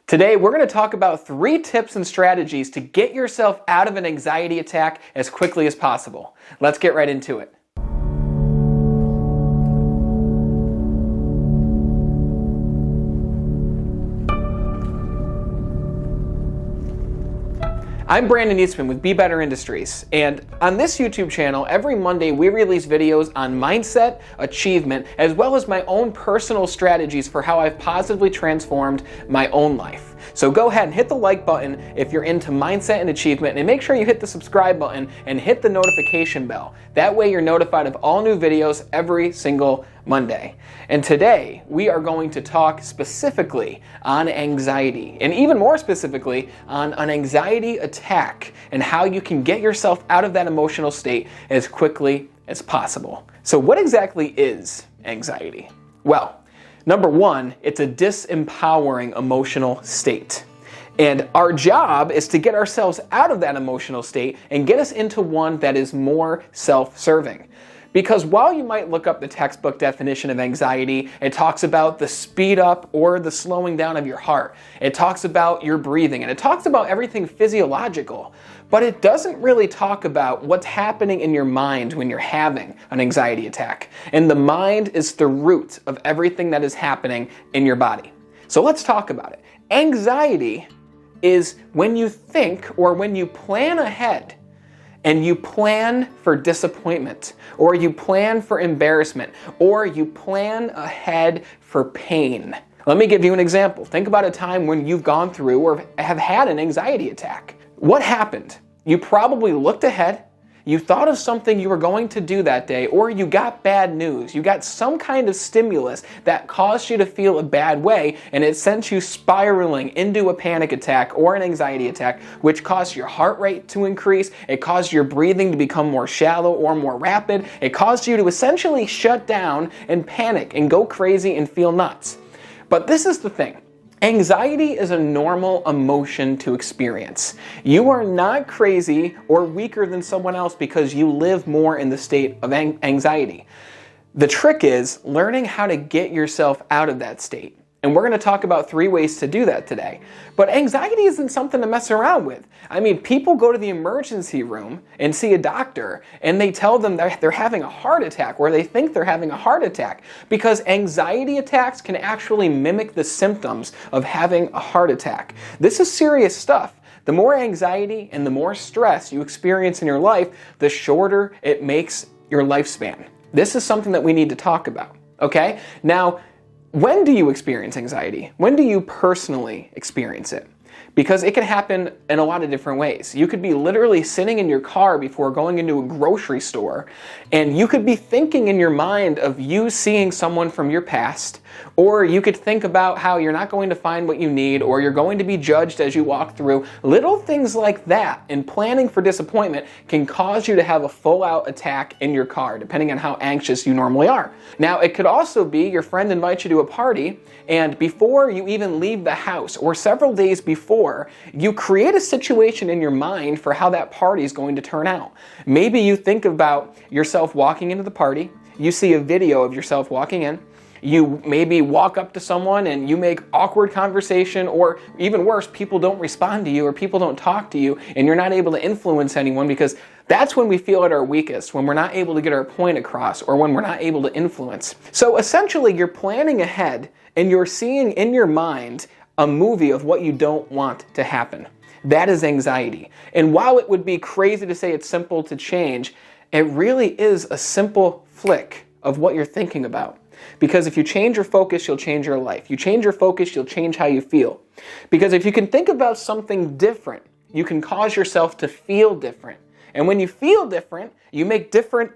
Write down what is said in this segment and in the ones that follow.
Today, we're going to talk about 3 tips and strategies to get yourself out of an anxiety attack as quickly as possible. Let's get right into it. I'm Brandon Eastman with Be Better Industries, and on this YouTube channel, every Monday we release videos on mindset, achievement, as well as my own personal strategies for how I've positively transformed my own life. So go ahead and hit the like button if you're into mindset and achievement, and make sure you hit the subscribe button and hit the notification bell. That way you're notified of all new videos every single Monday. And today we are going to talk specifically on anxiety, and even more specifically on an anxiety attack and how you can get yourself out of that emotional state as quickly as possible. So what exactly is anxiety? Well, number one, it's a disempowering emotional state. And our job is to get ourselves out of that emotional state and get us into one that is more self-serving. Because while you might look up the textbook definition of anxiety, it talks about the speed up or the slowing down of your heart. It talks about your breathing, and it talks about everything physiological. But it doesn't really talk about what's happening in your mind when you're having an anxiety attack. And the mind is the root of everything that is happening in your body. So let's talk about it. Anxiety is when you think or when you plan ahead and you plan for disappointment, or you plan for embarrassment, or you plan ahead for pain. Let me give you an example. Think about a time when you've gone through or have had an anxiety attack. What happened? You probably looked ahead, you thought of something you were going to do that day, or you got bad news. You got some kind of stimulus that caused you to feel a bad way, and it sent you spiraling into a panic attack or an anxiety attack, which caused your heart rate to increase. It caused your breathing to become more shallow or more rapid. It caused you to essentially shut down and panic and go crazy and feel nuts. But this is the thing. Anxiety is a normal emotion to experience. You are not crazy or weaker than someone else because you live more in the state of anxiety. The trick is learning how to get yourself out of that state. And we're going to talk about 3 ways to do that today. But anxiety isn't something to mess around with. I mean, people go to the emergency room and see a doctor, and they tell them they're having a heart attack, or they think they're having a heart attack, because anxiety attacks can actually mimic the symptoms of having a heart attack. This is serious stuff. The more anxiety and the more stress you experience in your life, the shorter it makes your lifespan. This is something that we need to talk about, okay? Now, when do you experience anxiety? When do you personally experience it? Because it can happen in a lot of different ways. You could be literally sitting in your car before going into a grocery store, and you could be thinking in your mind of you seeing someone from your past, or you could think about how you're not going to find what you need, or you're going to be judged as you walk through. Little things like that and planning for disappointment can cause you to have a full-out attack in your car, depending on how anxious you normally are. Now, it could also be your friend invites you to a party, and before you even leave the house, or several days before, you create a situation in your mind for how that party is going to turn out. Maybe you think about yourself walking into the party, you see a video of yourself walking in, you maybe walk up to someone and you make awkward conversation, or even worse, people don't respond to you or people don't talk to you, and you're not able to influence anyone, because that's when we feel at our weakest, when we're not able to get our point across or when we're not able to influence. So essentially, you're planning ahead and you're seeing in your mind a movie of what you don't want to happen. That is anxiety. And while it would be crazy to say it's simple to change, it really is a simple flick of what you're thinking about. Because if you change your focus, you'll change your life. You change your focus, you'll change how you feel. Because if you can think about something different, you can cause yourself to feel different. And when you feel different, you make different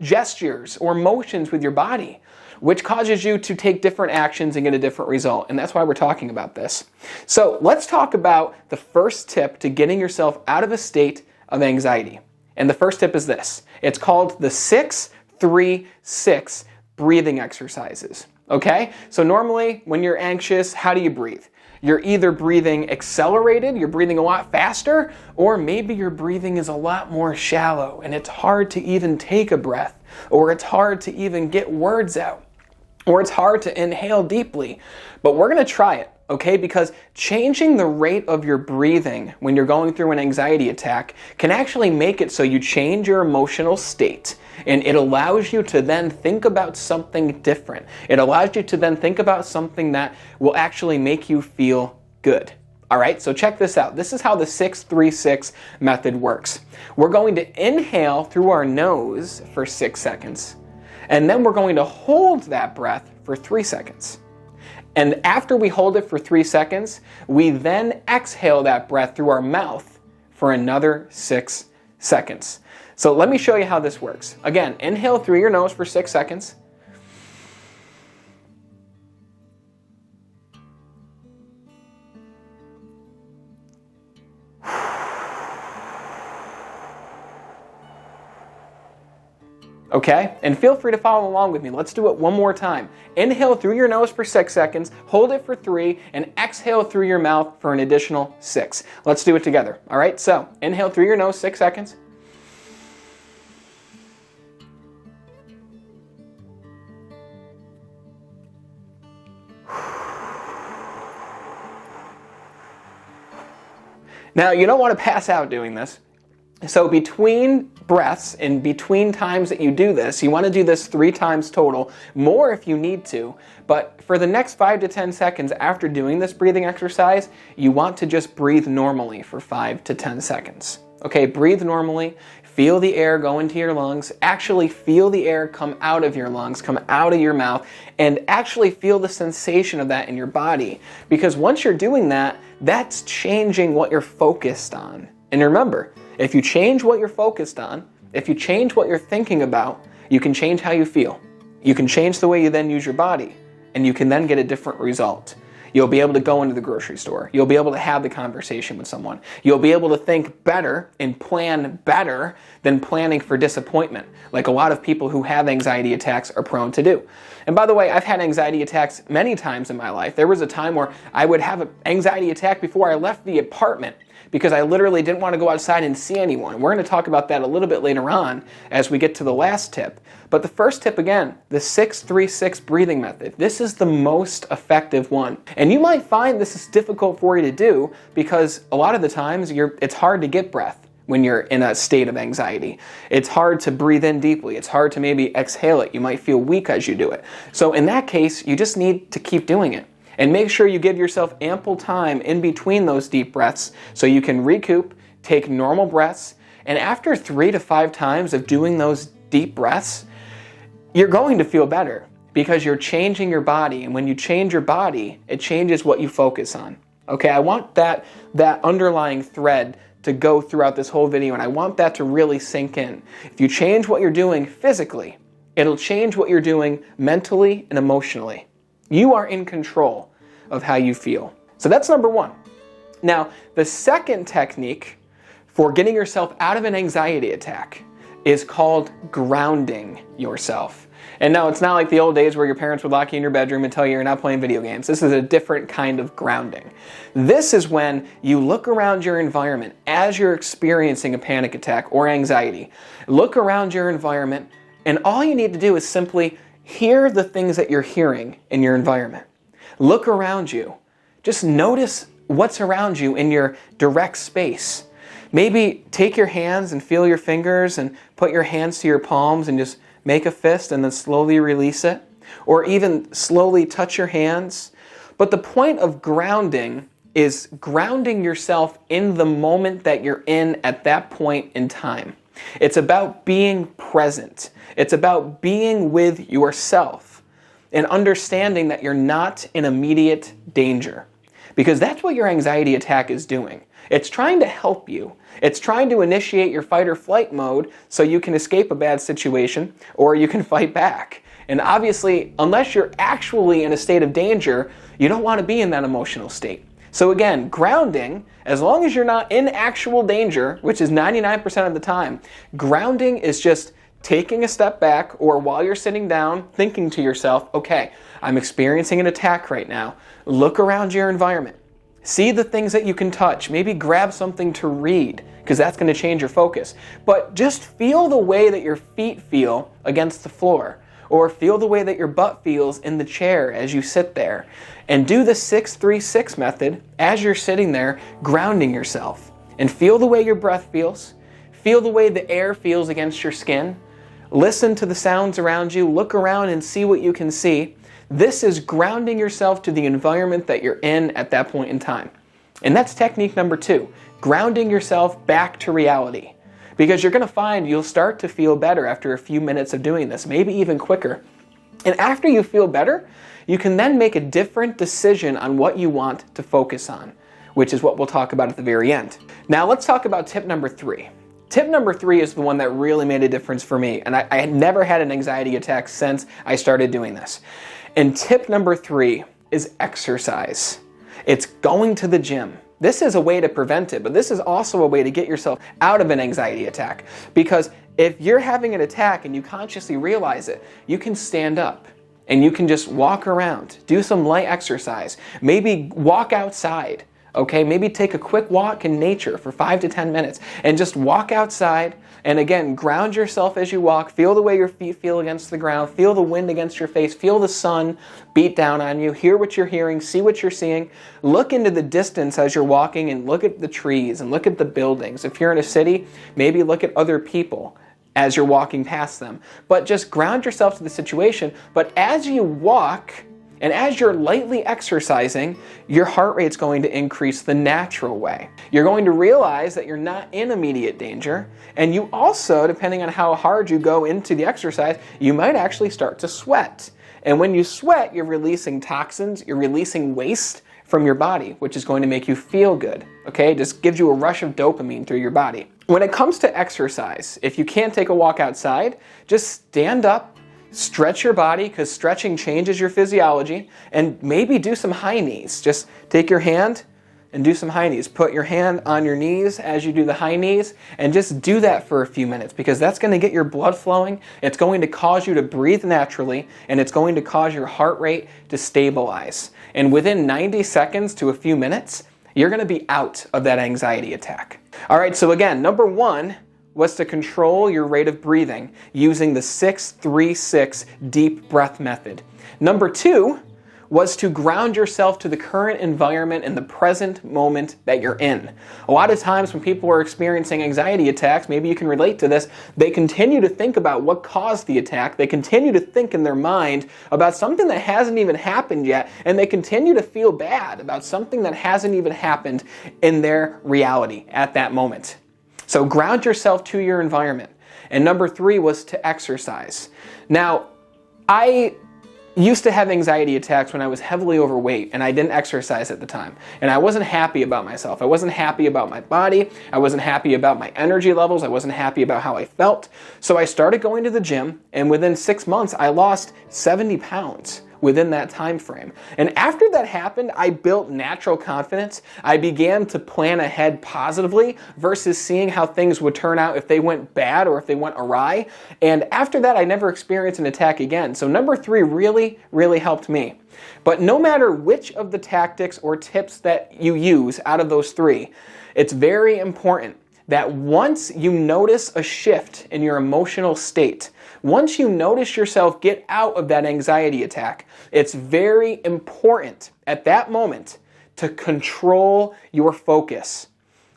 gestures or motions with your body, which causes you to take different actions and get a different result. And that's why we're talking about this. So let's talk about the first tip to getting yourself out of a state of anxiety. And the first tip is this. It's called the 6-3-6 breathing exercises. Okay? So normally when you're anxious, how do you breathe? You're either breathing accelerated, you're breathing a lot faster, or maybe your breathing is a lot more shallow and it's hard to even take a breath, or it's hard to even get words out, or it's hard to inhale deeply. But we're going to try it, okay? Because changing the rate of your breathing when you're going through an anxiety attack can actually make it so you change your emotional state, and it allows you to then think about something different. It allows you to then think about something that will actually make you feel good. All right, so check this out. This is how the 6-3-6 method works. We're going to inhale through our nose for 6 seconds, and then we're going to hold that breath for 3 seconds. And after we hold it for 3 seconds, we then exhale that breath through our mouth for another 6 seconds. So let me show you how this works. Again, inhale through your nose for 6 seconds. Okay, and feel free to follow along with me. Let's do it one more time. Inhale through your nose for 6 seconds, hold it for 3, and exhale through your mouth for an additional 6. Let's do it together. All right, so inhale through your nose 6 seconds. Now, you don't want to pass out doing this. So between breaths, and between times that you do this, you want to do this 3 times total, more if you need to, but for the next 5 to 10 seconds after doing this breathing exercise, you want to just breathe normally for 5 to 10 seconds. Okay, breathe normally, feel the air go into your lungs, actually feel the air come out of your lungs, come out of your mouth, and actually feel the sensation of that in your body. Because once you're doing that, that's changing what you're focused on. And remember, if you change what you're focused on, if you change what you're thinking about, you can change how you feel. You can change the way you then use your body, and you can then get a different result. You'll be able to go into the grocery store. You'll be able to have the conversation with someone. You'll be able to think better and plan better than planning for disappointment, like a lot of people who have anxiety attacks are prone to do. And by the way, I've had anxiety attacks many times in my life. There was a time where I would have an anxiety attack before I left the apartment, because I literally didn't want to go outside and see anyone. We're going to talk about that a little bit later on as we get to the last tip. But the first tip again, the 6-3-6 breathing method. This is the most effective one. And you might find this is difficult for you to do because a lot of the times it's hard to get breath when you're in a state of anxiety. It's hard to breathe in deeply. It's hard to maybe exhale it. You might feel weak as you do it. So in that case, you just need to keep doing it. And make sure you give yourself ample time in between those deep breaths so you can recoup, take normal breaths, and after 3 to 5 times of doing those deep breaths, you're going to feel better because you're changing your body. And when you change your body, it changes what you focus on. Okay, I want that underlying thread to go throughout this whole video, and I want that to really sink in. If you change what you're doing physically, it'll change what you're doing mentally and emotionally. You are in control of how you feel. So that's number 1. Now, the second technique for getting yourself out of an anxiety attack is called grounding yourself. And no, it's not like the old days where your parents would lock you in your bedroom and tell you you're not playing video games. This is a different kind of grounding. This is when you look around your environment as you're experiencing a panic attack or anxiety. Look around your environment, and all you need to do is simply hear the things that you're hearing in your environment. Look around you. Just notice what's around you in your direct space. Maybe take your hands and feel your fingers and put your hands to your palms and just make a fist and then slowly release it. Or even slowly touch your hands. But the point of grounding is grounding yourself in the moment that you're in at that point in time. It's about being present. It's about being with yourself and understanding that you're not in immediate danger. Because that's what your anxiety attack is doing. It's trying to help you. It's trying to initiate your fight or flight mode so you can escape a bad situation or you can fight back. And obviously, unless you're actually in a state of danger, you don't want to be in that emotional state. So again, grounding, as long as you're not in actual danger, which is 99% of the time, grounding is just taking a step back, or while you're sitting down, thinking to yourself, okay, I'm experiencing an attack right now. Look around your environment. See the things that you can touch. Maybe grab something to read, because that's going to change your focus. But just feel the way that your feet feel against the floor, or feel the way that your butt feels in the chair as you sit there. And do the 6-3-6 method as you're sitting there, grounding yourself. And feel the way your breath feels. Feel the way the air feels against your skin. Listen to the sounds around you. Look around and see what you can see. This is grounding yourself to the environment that you're in at that point in time. And that's technique number 2, grounding yourself back to reality. Because you're going to find you'll start to feel better after a few minutes of doing this, maybe even quicker. And after you feel better, you can then make a different decision on what you want to focus on, which is what we'll talk about at the very end. Now let's talk about tip number 3. Tip number 3 is the one that really made a difference for me, and I had never had an anxiety attack since I started doing this. And tip number 3 is exercise. It's going to the gym. This is a way to prevent it, but this is also a way to get yourself out of an anxiety attack. Because if you're having an attack and you consciously realize it, you can stand up and you can just walk around, do some light exercise, maybe walk outside, okay? Maybe take a quick walk in nature for 5 to 10 minutes and just walk outside. And again, ground yourself as you walk. Feel the way your feet feel against the ground. Feel the wind against your face. Feel the sun beat down on you. Hear what you're hearing. See what you're seeing. Look into the distance as you're walking and look at the trees and look at the buildings. If you're in a city, maybe look at other people as you're walking past them. But just ground yourself to the situation. But as you walk, and as you're lightly exercising, your heart rate's going to increase the natural way. You're going to realize that you're not in immediate danger, and you also, depending on how hard you go into the exercise, you might actually start to sweat. And when you sweat, you're releasing toxins, you're releasing waste from your body, which is going to make you feel good, okay? It just gives you a rush of dopamine through your body. When it comes to exercise, if you can't take a walk outside, just stand up, stretch your body, because stretching changes your physiology, and maybe do some high knees. Just take your hand and do some high knees. Put your hand on your knees as you do the high knees, and just do that for a few minutes, because that's going to get your blood flowing. It's going to cause you to breathe naturally, and it's going to cause your heart rate to stabilize. And within 90 seconds to a few minutes, you're going to be out of that anxiety attack. All right, so again, number 1 was to control your rate of breathing using the 6-3-6 deep breath method. Number 2 was to ground yourself to the current environment and the present moment that you're in. A lot of times when people are experiencing anxiety attacks, maybe you can relate to this, they continue to think about what caused the attack, they continue to think in their mind about something that hasn't even happened yet, and they continue to feel bad about something that hasn't even happened in their reality at that moment. So ground yourself to your environment. And number 3 was to exercise. Now, I used to have anxiety attacks when I was heavily overweight and I didn't exercise at the time. And I wasn't happy about myself. I wasn't happy about my body. I wasn't happy about my energy levels. I wasn't happy about how I felt. So I started going to the gym, and within 6 months, I lost 70 pounds. Within that time frame. And after that happened, I built natural confidence. I began to plan ahead positively versus seeing how things would turn out if they went bad or if they went awry. And after that, I never experienced an attack again. So number 3 really, really helped me. But no matter which of the tactics or tips that you use out of those 3, it's very important that once you notice a shift in your emotional state, once you notice yourself get out of that anxiety attack, it's very important at that moment to control your focus.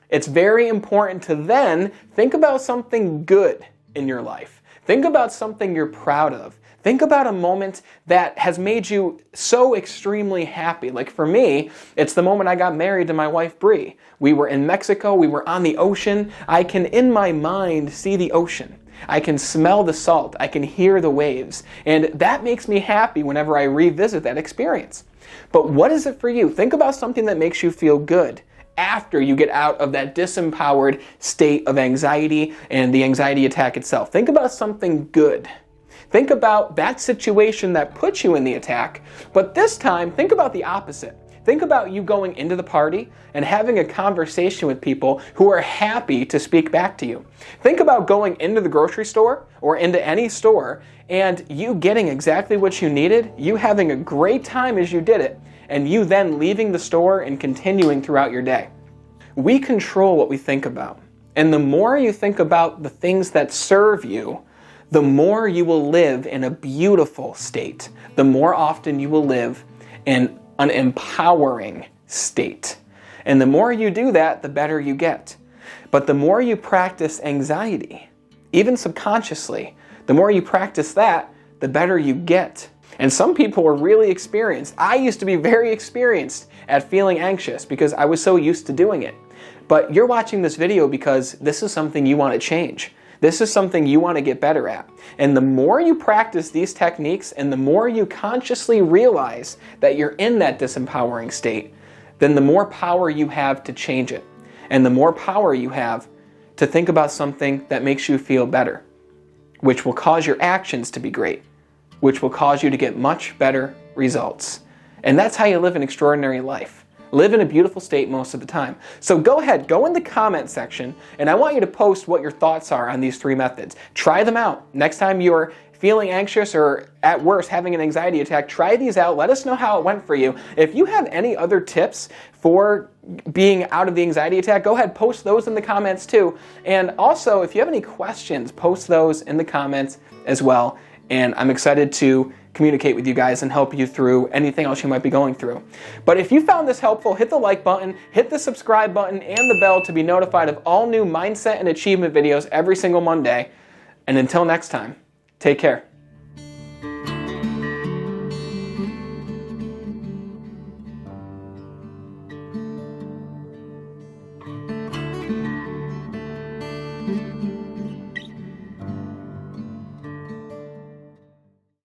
It's very important to then think about something good in your life. Think about something you're proud of. Think about a moment that has made you so extremely happy. Like for me, it's the moment I got married to my wife, Bree. We were in Mexico, we were on the ocean. I can, in my mind, see the ocean. I can smell the salt. I can hear the waves. And that makes me happy whenever I revisit that experience. But what is it for you? Think about something that makes you feel good after you get out of that disempowered state of anxiety and the anxiety attack itself. Think about something good. Think about that situation that put you in the attack, but this time, think about the opposite. Think about you going into the party and having a conversation with people who are happy to speak back to you. Think about going into the grocery store or into any store and you getting exactly what you needed, you having a great time as you did it, and you then leaving the store and continuing throughout your day. We control what we think about. And the more you think about the things that serve you, the more you will live in a beautiful state, the more often you will live in an empowering state. And the more you do that, the better you get. But the more you practice anxiety, even subconsciously, the more you practice that, the better you get. And some people are really experienced. I used to be very experienced at feeling anxious because I was so used to doing it. But you're watching this video because this is something you want to change. This is something you want to get better at. And the more you practice these techniques and the more you consciously realize that you're in that disempowering state, then the more power you have to change it. And the more power you have to think about something that makes you feel better, which will cause your actions to be great, which will cause you to get much better results. And that's how you live an extraordinary life. Live in a beautiful state most of the time. So go ahead, go in the comment section, and I want you to post what your thoughts are on these 3 methods. Try them out. Next time you're feeling anxious or at worst having an anxiety attack, try these out. Let us know how it went for you. If you have any other tips for being out of the anxiety attack, go ahead, post those in the comments too. And also, if you have any questions, post those in the comments as well. And I'm excited to communicate with you guys and help you through anything else you might be going through. But if you found this helpful, hit the like button, hit the subscribe button, and the bell to be notified of all new mindset and achievement videos every single Monday. And until next time, take care.